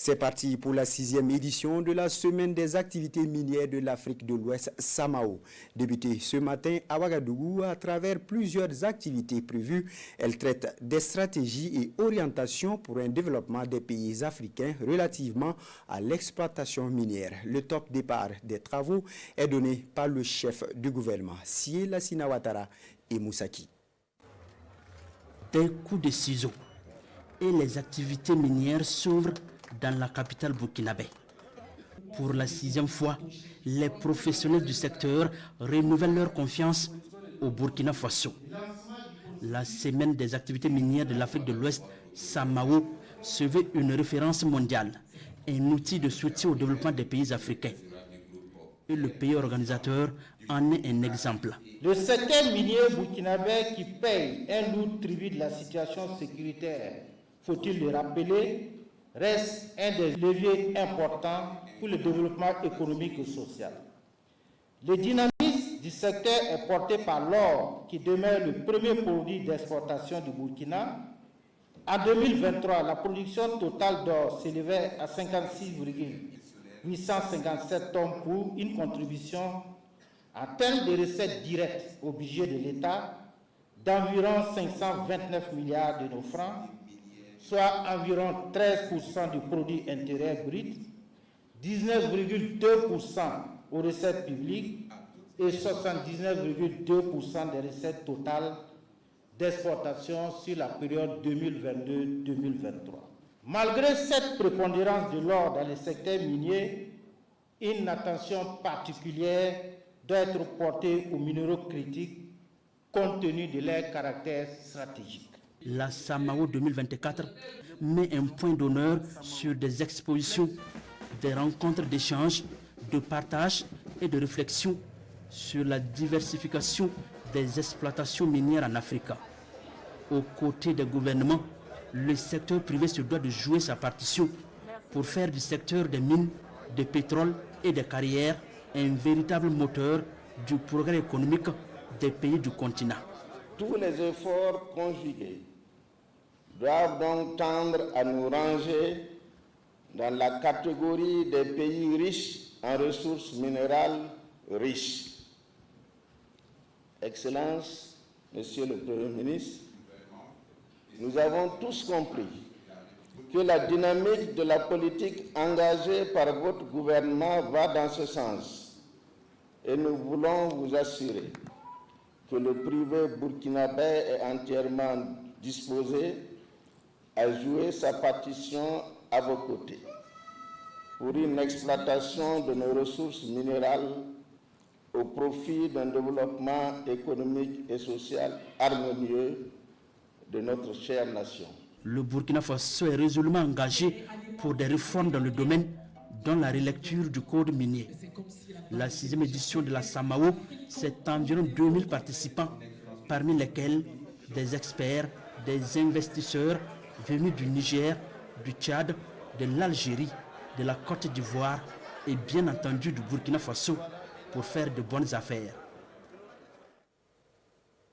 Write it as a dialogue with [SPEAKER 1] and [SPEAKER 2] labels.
[SPEAKER 1] C'est parti pour la 6e édition de la Semaine des activités minières de l'Afrique de l'Ouest, SAMAO. Débutée ce matin à Ouagadougou à travers plusieurs activités prévues, elle traite des stratégies et orientations pour un développement des pays africains relativement à l'exploitation minière. Le top départ des travaux est donné par le chef du gouvernement, Sié Lassina Ouattara et Moussaki.
[SPEAKER 2] Des coups de ciseaux et les activités minières s'ouvrent dans la capitale burkinabé. Pour la 6e fois, les professionnels du secteur renouvellent leur confiance au Burkina Faso. La semaine des activités minières de l'Afrique de l'Ouest, SAMAO, se veut une référence mondiale, un outil de soutien au développement des pays africains. Et le pays organisateur en est un exemple.
[SPEAKER 3] Le secteur minier burkinabé qui paye un lourd tribut de la situation sécuritaire, faut-il le rappeler, reste un des leviers importants pour le développement économique et social. Le dynamisme du secteur est porté par l'or qui demeure le premier produit d'exportation du Burkina. En 2023, la production totale d'or s'élevait à 56,857 tonnes pour une contribution en termes de recettes directes au budget de l'État d'environ 529 milliards de nos francs, soit environ 13% du produit intérieur brut, 19,2% aux recettes publiques et 79,2% des recettes totales d'exportation sur la période 2022-2023. Malgré cette prépondérance de l'or dans le secteur minier, une attention particulière doit être portée aux minéraux critiques compte tenu de leur caractère stratégique.
[SPEAKER 2] La SAMAO 2024 met un point d'honneur sur des expositions, des rencontres d'échange, de partage et de réflexion sur la diversification des exploitations minières en Afrique. Aux côtés des gouvernements, le secteur privé se doit de jouer sa partition pour faire du secteur des mines, des pétroles et des carrières un véritable moteur du progrès économique des pays du continent.
[SPEAKER 4] Tous les efforts conjugués doivent donc tendre à nous ranger dans la catégorie des pays riches en ressources minérales riches. Excellence, Monsieur le Premier ministre, nous avons tous compris que la dynamique de la politique engagée par votre gouvernement va dans ce sens. Et nous voulons vous assurer que le privé burkinabé est entièrement disposé à jouer sa partition à vos côtés pour une exploitation de nos ressources minérales au profit d'un développement économique et social harmonieux de notre chère nation.
[SPEAKER 2] Le Burkina Faso est résolument engagé pour des réformes dans le domaine, dont la relecture du code minier. La 6e édition de la SAMAO, c'est environ 2000 participants, parmi lesquels des experts, des investisseurs venus du Niger, du Tchad, de l'Algérie, de la Côte d'Ivoire et bien entendu du Burkina Faso pour faire de bonnes affaires.